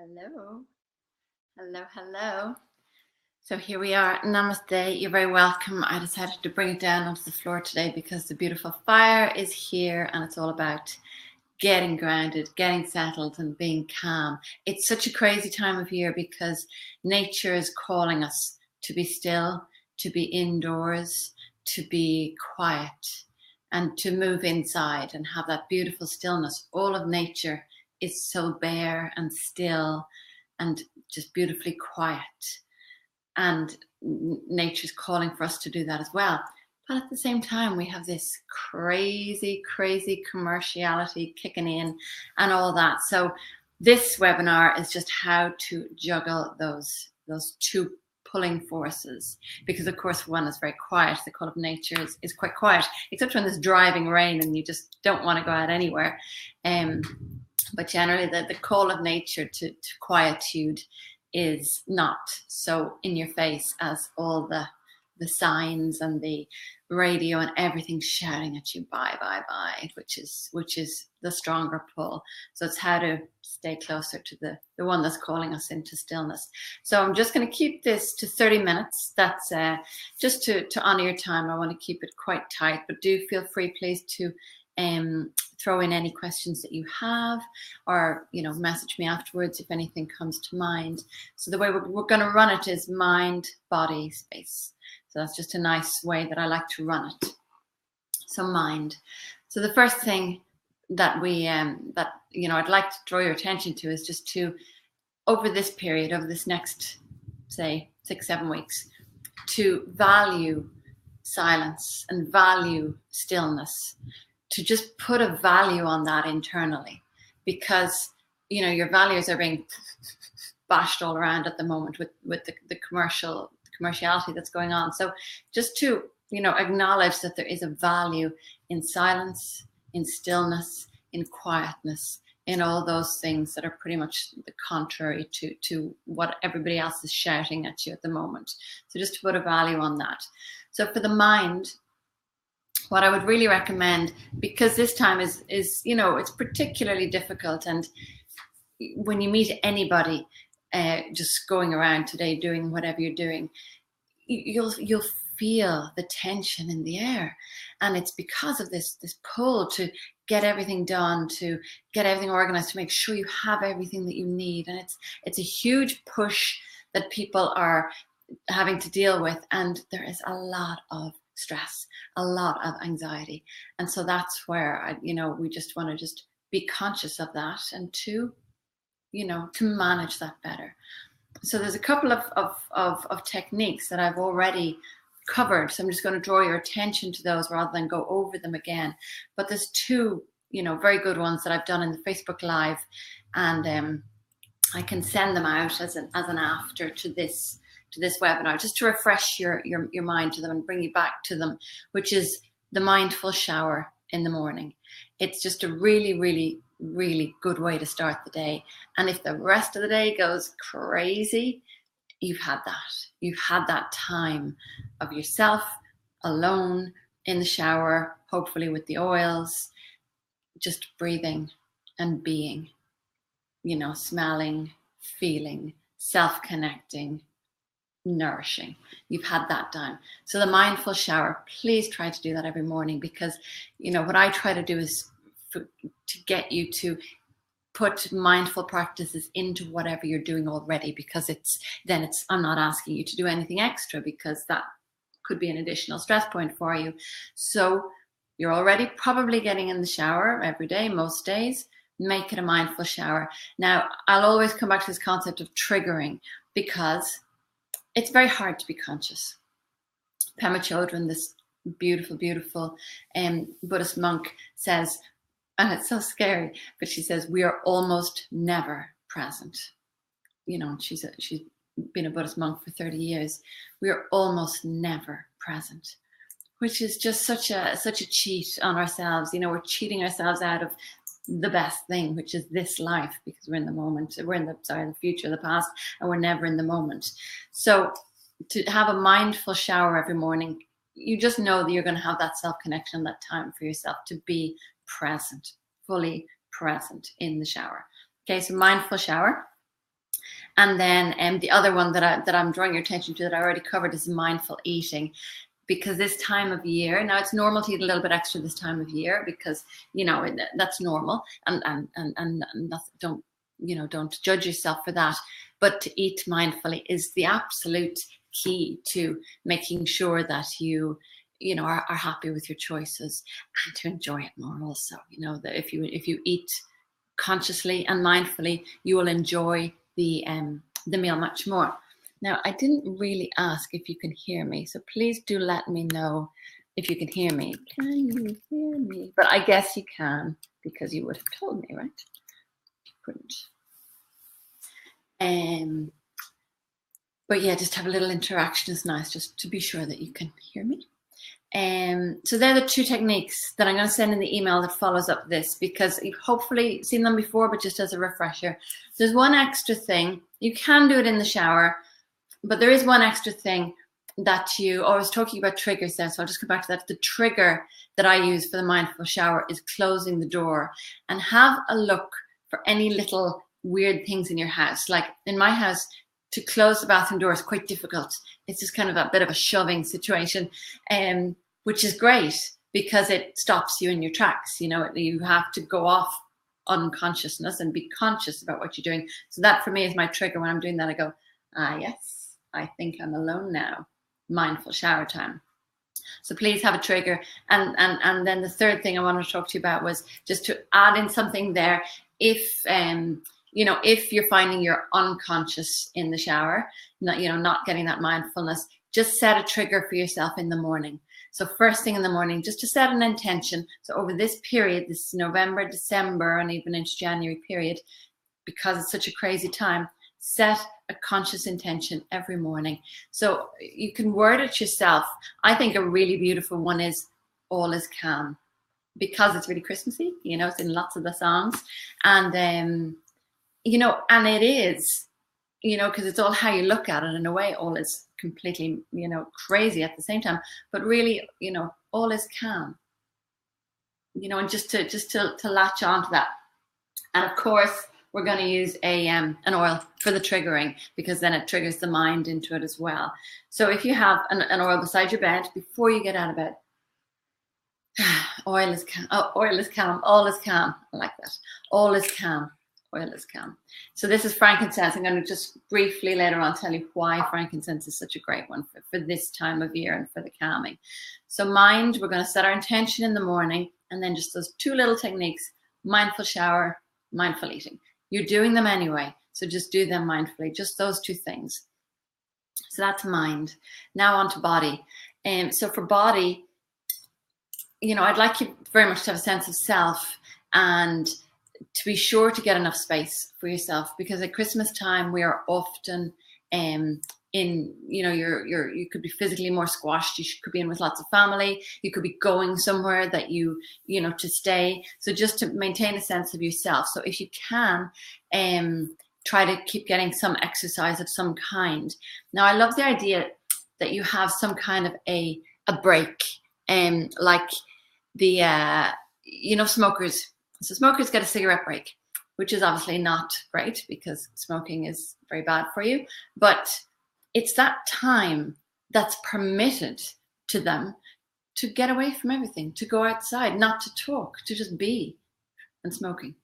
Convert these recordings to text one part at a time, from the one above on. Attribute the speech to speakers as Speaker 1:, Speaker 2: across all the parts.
Speaker 1: Hello, hello. So here we are. Namaste. You're very welcome. I decided to bring it down onto the floor today because the beautiful fire is here and it's all about getting grounded, getting settled, and being calm. It's such a crazy time of year because nature is calling us to be still, to be indoors, to be quiet, and to move inside and have that beautiful stillness. All of nature is so bare and still and just beautifully quiet. And nature's calling for us to do that as well. But at the same time, we have this crazy commerciality kicking in and all that. So this webinar is just how to juggle those two pulling forces, because of course one is very quiet. The call of nature is quite quiet, except when there's driving rain and you just don't want to go out anywhere. But generally the call of nature to quietude is not so in your face as all the signs and the radio and everything shouting at you, bye, which is the stronger pull. So it's how to stay closer to the one that's calling us into stillness. So I'm just going to keep this to 30 minutes. That's just to honor your time. I want to keep it quite tight, but do feel free, please, to throw in any questions that you have, or message me afterwards if anything comes to mind. So the way we're going to run it is mind, body, space. So that's just a nice way that I like to run it. So mind. So the first thing that we that I'd like to draw your attention to is just to, over this period, over this next, say, 6-7 weeks, to value silence and value stillness, to just put a value on that internally, because your values are being bashed all around at the moment with the commerciality that's going on. So just to acknowledge that there is a value in silence, in stillness, in quietness, in all those things that are pretty much the contrary to what everybody else is shouting at you at the moment. So just to put a value on that. So for the mind, what I would really recommend, because this time is it's particularly difficult, and when you meet anybody just going around today doing whatever you're doing, you'll feel the tension in the air, and it's because of this pull to get everything done, to get everything organized, to make sure you have everything that you need, and it's a huge push that people are having to deal with, and there is a lot of stress, a lot of anxiety. And so that's where we just want to just be conscious of that, and to manage that better. So there's a couple of techniques that I've already covered, so I'm just going to draw your attention to those rather than go over them again. But there's two very good ones that I've done in the Facebook Live, and I can send them out as an after to this webinar, just to refresh your mind to them and bring you back to them, which is the mindful shower in the morning. It's just a really good way to start the day. And if the rest of the day goes crazy, you've had that time of yourself alone in the shower, hopefully with the oils, just breathing and being, smelling, feeling, self-connecting, nourishing. You've had that time. So the mindful shower, please try to do that every morning, because what I try to do is to get you to put mindful practices into whatever you're doing already, because I'm not asking you to do anything extra, because that could be an additional stress point for you. So you're already probably getting in the shower every day, most days. Make it a mindful shower. Now, I'll always come back to this concept of triggering, because it's very hard to be conscious. Pema Chodron, this beautiful Buddhist monk, says, and it's so scary, but she says, we are almost never present. She's been a Buddhist monk for 30 years. We are almost never present, which is just such a cheat on ourselves. We're cheating ourselves out of the best thing, which is this life, because we're in the moment. We're in the future, the past, and we're never in the moment. So to have a mindful shower every morning, you just know that you're going to have that self-connection, that time for yourself to be present, fully present in the shower. Okay, so mindful shower. And then the other one that I'm drawing your attention to that I already covered is mindful eating. Because this time of year, now it's normal to eat a little bit extra this time of year because, that's normal, and that's, don't judge yourself for that. But to eat mindfully is the absolute key to making sure that you are happy with your choices and to enjoy it more also. That if you eat consciously and mindfully, you will enjoy the meal much more. Now, I didn't really ask if you can hear me, so please do let me know if you can hear me. Can you hear me? But I guess you can, because you would have told me, right? You couldn't. But yeah, just have a little interaction is nice, just to be sure that you can hear me. So they're the two techniques that I'm going to send in the email that follows up this, because you've hopefully seen them before, but just as a refresher. There's one extra thing. You can do it in the shower, but there is one extra thing that I was talking about triggers there, so I'll just come back to that. The trigger that I use for the mindful shower is closing the door, and have a look for any little weird things in your house. Like in my house, to close the bathroom door is quite difficult. It's just kind of a bit of a shoving situation, which is great because it stops you in your tracks. You have to go off unconsciousness and be conscious about what you're doing. So that for me is my trigger. When I'm doing that, I go, yes, I think I'm alone now. Mindful shower time. So please have a trigger. And then the third thing I wanted to talk to you about was just to add in something there. If you're finding you're unconscious in the shower, not getting that mindfulness, just set a trigger for yourself in the morning. So first thing in the morning, just to set an intention. So over this period, this November, December, and even into January period, because it's such a crazy time, set a conscious intention every morning. So you can word it yourself. I think a really beautiful one is all is calm, because it's really Christmassy, it's in lots of the songs. And, and it is, because it's all how you look at it. In a way, all is completely, crazy at the same time, but really, all is calm, and just to latch on to that. And of course, we're going to use an oil for the triggering, because then it triggers the mind into it as well. So if you have an oil beside your bed before you get out of bed, oil is calm. Oh, oil is calm. All is calm. I like that. All is calm. Oil is calm. So this is frankincense. I'm going to just briefly later on tell you why frankincense is such a great one for this time of year and for the calming. So mind, we're going to set our intention in the morning, and then just those two little techniques: mindful shower, mindful eating. You're doing them anyway, so just do them mindfully. Just those two things. So that's mind. Now on to body. So for body, I'd like you very much to have a sense of self, and to be sure to get enough space for yourself, because at Christmas time we are often you could be physically more squashed. You could be in with lots of family. You could be going somewhere that to stay. So just to maintain a sense of yourself. So if you can, try to keep getting some exercise of some kind. Now, I love the idea that you have some kind of a break, like the smokers. So smokers get a cigarette break, which is obviously not great because smoking is very bad for you. But it's that time that's permitted to them to get away from everything, to go outside, not to talk, to just be, and smoking.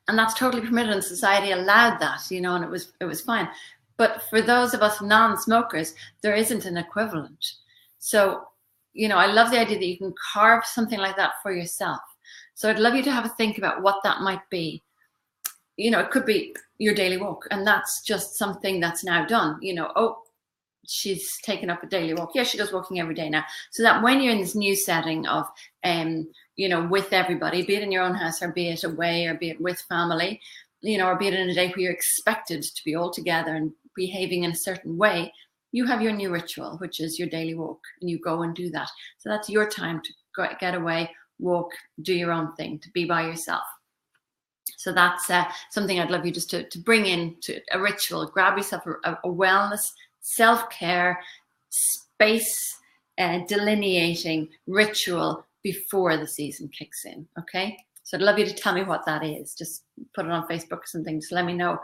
Speaker 1: And that's totally permitted, and society allowed that, and it was fine. But for those of us non-smokers, there isn't an equivalent. So, I love the idea that you can carve something like that for yourself. So I'd love you to have a think about what that might be. It could be your daily walk, and that's just something that's now done. She's taken up a daily walk. Yeah, she goes walking every day now. So that when you're in this new setting of, with everybody, be it in your own house or be it away or be it with family, or be it in a day where you're expected to be all together and behaving in a certain way, you have your new ritual, which is your daily walk, and you go and do that. So that's your time to get away, walk, do your own thing, to be by yourself. So that's something I'd love you just to bring into a ritual. Grab yourself a wellness, self-care, space delineating ritual before the season kicks in, okay? So I'd love you to tell me what that is. Just put it on Facebook or something. Just let me know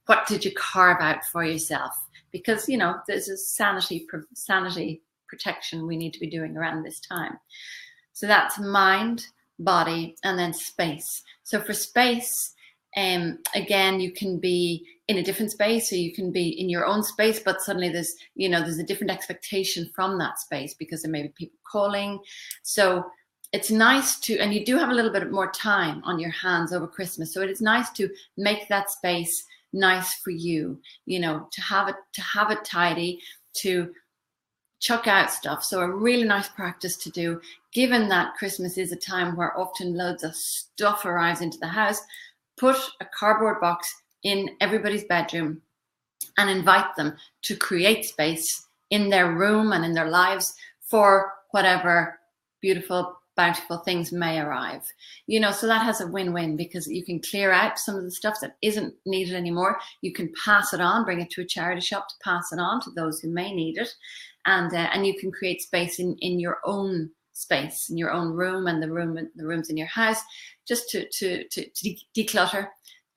Speaker 1: what did you carve out for yourself? Because, you know, there's a sanity protection we need to be doing around this time. So that's mind, body, and then space. So for space, again, you can be in a different space, or you can be in your own space, but suddenly there's a different expectation from that space because there may be people calling. So it's nice to, and you do have a little bit more time on your hands over Christmas. So it is nice to make that space nice for you, to have it tidy, to chuck out stuff. So a really nice practice to do, given that Christmas is a time where often loads of stuff arrives into the house, put a cardboard box in everybody's bedroom and invite them to create space in their room and in their lives for whatever beautiful, bountiful things may arrive. So that has a win-win, because you can clear out some of the stuff that isn't needed anymore. You can pass it on, bring it to a charity shop to pass it on to those who may need it. And you can create space in your own space, in your own room, and the rooms in your house, just to declutter,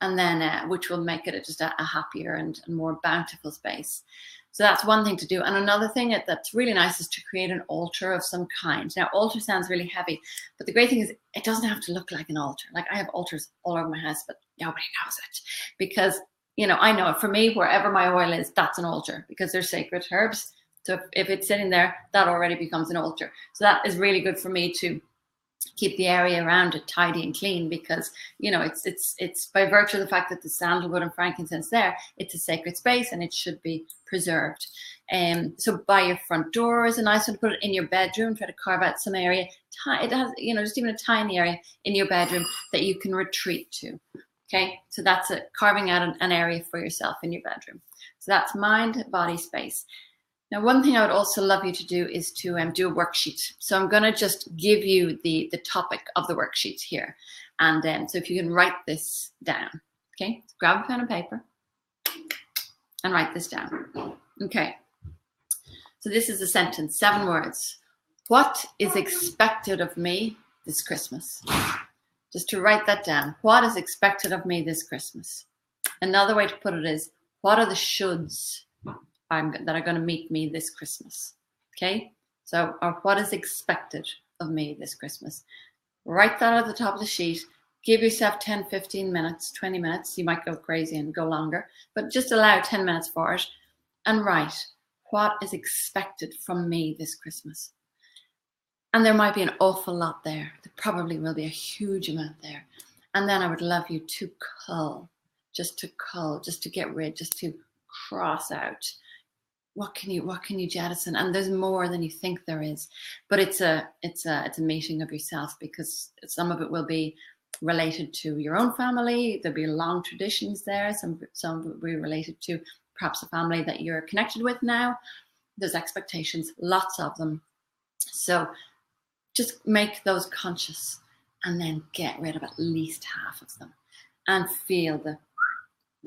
Speaker 1: and then which will make it just a happier and more bountiful space. So that's one thing to do. And another thing that's really nice is to create an altar of some kind. Now, altar sounds really heavy, but the great thing is it doesn't have to look like an altar. Like, I have altars all over my house, but nobody knows it, because I know for me, wherever my oil is, that's an altar, because they're sacred herbs. So if it's sitting there, that already becomes an altar. So that is really good for me to keep the area around it tidy and clean, because it's by virtue of the fact that the sandalwood and frankincense there, it's a sacred space and it should be preserved. So by your front door is a nice one to put it. In your bedroom, try to carve out some area. It has, just even a tiny area in your bedroom that you can retreat to. Okay, so that's it, carving out an area for yourself in your bedroom. So that's mind, body, space. Now, one thing I would also love you to do is to do a worksheet. So I'm going to just give you the topic of the worksheet here. And so if you can write this down, okay? So grab a pen and paper and write this down. Okay. So this is a sentence, 7 words. What is expected of me this Christmas? Just to write that down. What is expected of me this Christmas? Another way to put it is, what are the shoulds that are going to meet me this Christmas? Okay, so, or what is expected of me this Christmas? Write that at the top of the sheet. Give yourself 10, 15 minutes, 20 minutes. You might go crazy and go longer, but just allow 10 minutes for it, and write, what is expected from me this Christmas? And there might be an awful lot there. There probably will be a huge amount there. And then I would love you to cull, just to get rid, just to cross out. What can you jettison? And there's more than you think there is, but it's a meeting of yourself, because some of it will be related to your own family. There'll be long traditions there. Some will be related to perhaps a family that you're connected with now. There's expectations, lots of them. So just make those conscious, and then get rid of at least half of them, and feel the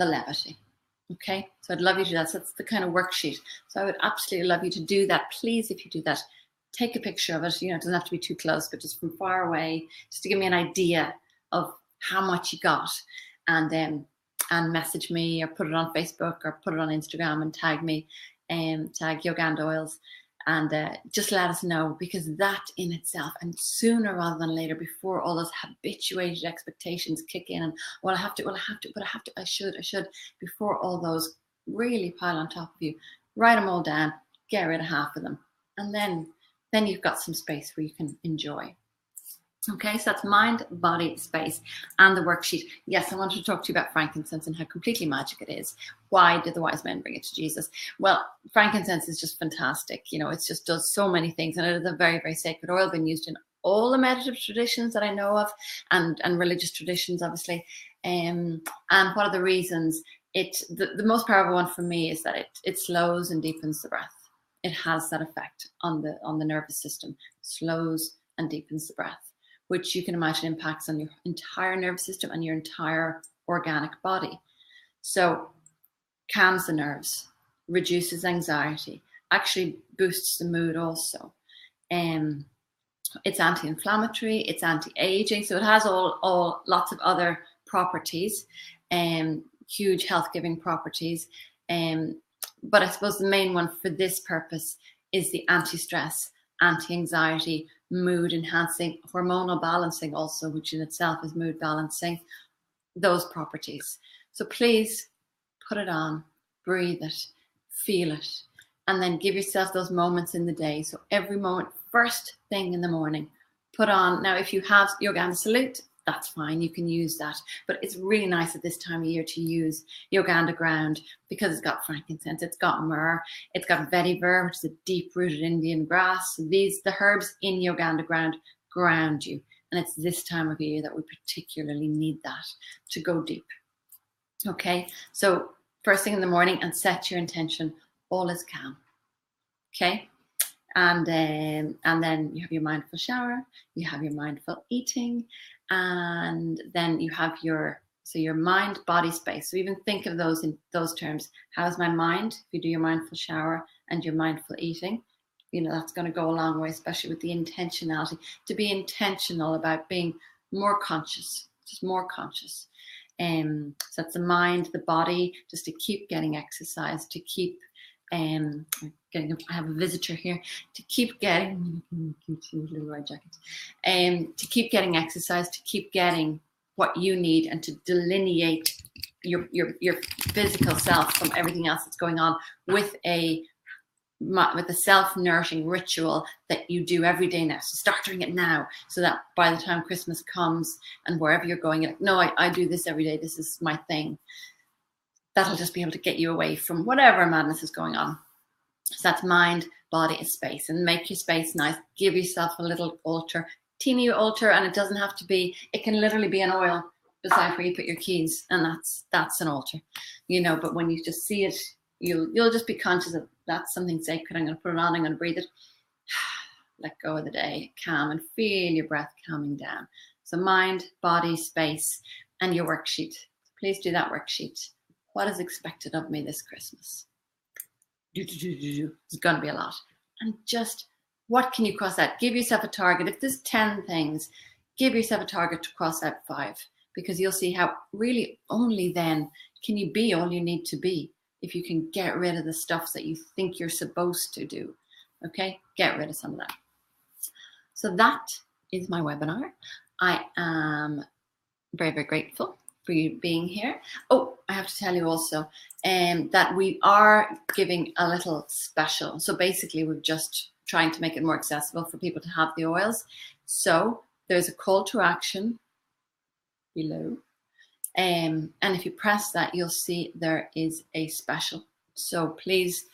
Speaker 1: levity. Okay, so I'd love you to do that. So that's the kind of worksheet. So I would absolutely love you to do that. Please, if you do that, take a picture of it. It doesn't have to be too close, but just from far away, just to give me an idea of how much you got, and message me, or put it on Facebook, or put it on Instagram and tag me, tag Yoga and Oils, and just let us know, because that in itself, and sooner rather than later, before all those habituated expectations kick in, and I have to, I should, before all those really pile on top of you, write them all down, get rid of half of them, and then you've got some space where you can enjoy. Okay, so that's mind, body, space, and the worksheet. Yes, I wanted to talk to you about frankincense and how completely magic it is. Why did the wise men bring it to Jesus? Well, frankincense is just fantastic. It just does so many things, and it is a very, very sacred oil, been used in all the meditative traditions that I know of, and religious traditions, obviously. And what are the reasons? The most powerful one for me is that it slows and deepens the breath. It has that effect on the nervous system, slows and deepens the breath, which you can imagine impacts on your entire nervous system and your entire organic body. So calms the nerves, reduces anxiety, actually boosts the mood also. It's anti-inflammatory, it's anti-aging, so it has all lots of other properties, huge health-giving properties. But I suppose the main one for this purpose is the anti-stress, anti-anxiety, mood enhancing, hormonal balancing also, which in itself is mood balancing, those properties. So please put it on, breathe it, feel it, and then give yourself those moments in the day. So every moment, first thing in the morning, put on. Now, if you have Yoga Salute, that's fine, you can use that. But it's really nice at this time of year to use Yoga Ground because it's got frankincense, it's got myrrh, it's got vetiver, which is a deep-rooted Indian grass. The herbs in Yoga Ground ground you. And it's this time of year that we particularly need that to go deep. Okay, so first thing in the morning, and set your intention, all is calm. Okay, and then you have your mindful shower, you have your mindful eating, and then you have your mind, body, space. So even think of those in those terms. How's my mind? If you do your mindful shower and your mindful eating, that's going to go a long way, especially with the intentionality, to be intentional about being more conscious, just more conscious. So that's the mind, the body, just to keep getting exercise, to keep I have a visitor here, to keep getting little white jacket, to keep getting exercise, to keep getting what you need, and to delineate your physical self from everything else that's going on with a self-nourishing ritual that you do every day now. So start doing it now, so that by the time Christmas comes and wherever you're going, you're like, no, I do this every day. This is my thing. That'll just be able to get you away from whatever madness is going on. So that's mind, body, and space. And make your space nice. Give yourself a little altar, teeny altar, and it doesn't have to be, it can literally be an oil beside where you put your keys, and that's an altar. But when you just see it, you'll just be conscious of that's something sacred. I'm going to put it on, I'm going to breathe it. Let go of the day, calm, and feel your breath calming down. So mind, body, space, and your worksheet. Please do that worksheet. What is expected of me this Christmas? It's going to be a lot. And just, what can you cross out? Give yourself a target. If there's 10 things, give yourself a target to cross out 5, because you'll see how really only then can you be all you need to be, if you can get rid of the stuff that you think you're supposed to do. Okay, get rid of some of that. So that is my webinar. I am very, very grateful for you being here. Oh, I have to tell you also that we are giving a little special. So basically, we're just trying to make it more accessible for people to have the oils. So there's a call to action below. And if you press that, you'll see there is a special. So please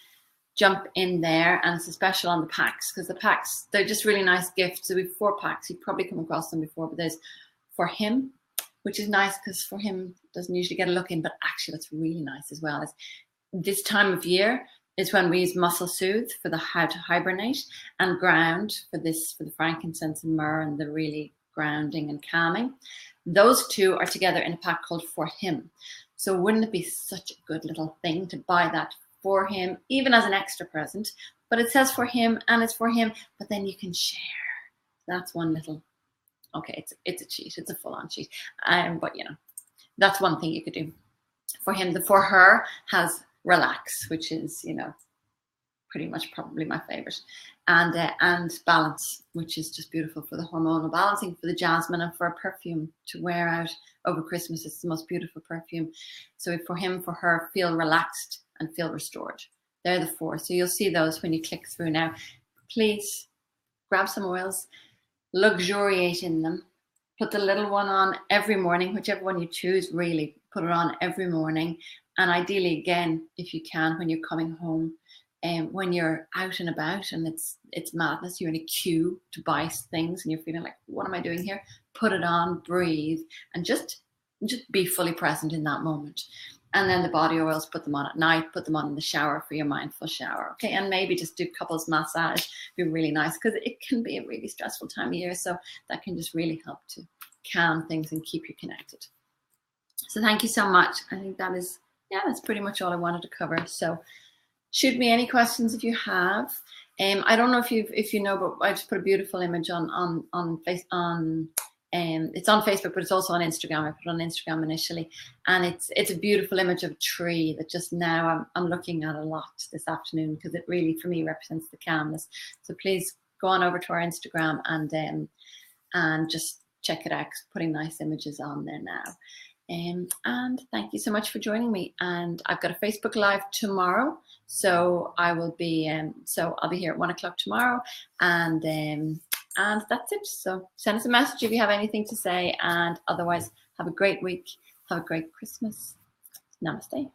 Speaker 1: jump in there, and it's a special on the packs, because the packs, they're just really nice gifts. So we have 4 packs. You've probably come across them before, but there's for him, which is nice because for him doesn't usually get a look in, but actually that's really nice as well. As this time of year is when we use Muscle Soothe for the how to hibernate, and Ground for the frankincense and myrrh and the really grounding and calming. Those 2 are together in a pack called For Him. So wouldn't it be such a good little thing to buy that for him, even as an extra present? But it says for him, and it's for him, but then you can share. That's one little, okay, it's a cheat. It's a full-on cheat. But that's one thing you could do. For him, the For Her has Relax, which is, pretty much probably my favorite. And Balance, which is just beautiful for the hormonal balancing, for the jasmine, and for a perfume to wear out over Christmas. It's the most beautiful perfume. So for him, for her, feel relaxed and feel restored. They're the 4. So you'll see those when you click through now. Please grab some oils, luxuriate in them. Put the little one on every morning, whichever one you choose, really put it on every morning. And ideally, again, if you can, when you're coming home, when you're out and about and it's madness, you're in a queue to buy things and you're feeling like, what am I doing here? Put it on, breathe, and just be fully present in that moment. And then the body oils, put them on at night, put them on in the shower for your mindful shower. Okay, and maybe just do couples massage, be really nice, because it can be a really stressful time of year. So that can just really help to calm things and keep you connected. So thank you so much. I think that's pretty much all I wanted to cover. So shoot me any questions if you have. I don't know if you know, but I just put a beautiful image on It's on Facebook, but it's also on Instagram. I put it on Instagram initially, and it's a beautiful image of a tree that just now I'm looking at a lot this afternoon, because it really, for me, represents the calmness. So please go on over to our Instagram and just check it out, putting nice images on there now. And thank you so much for joining me. And I've got a Facebook Live tomorrow, so I will be I'll be here at 1 o'clock tomorrow, and that's it. So send us a message if you have anything to say, and otherwise have a great week. Have a great Christmas. Namaste.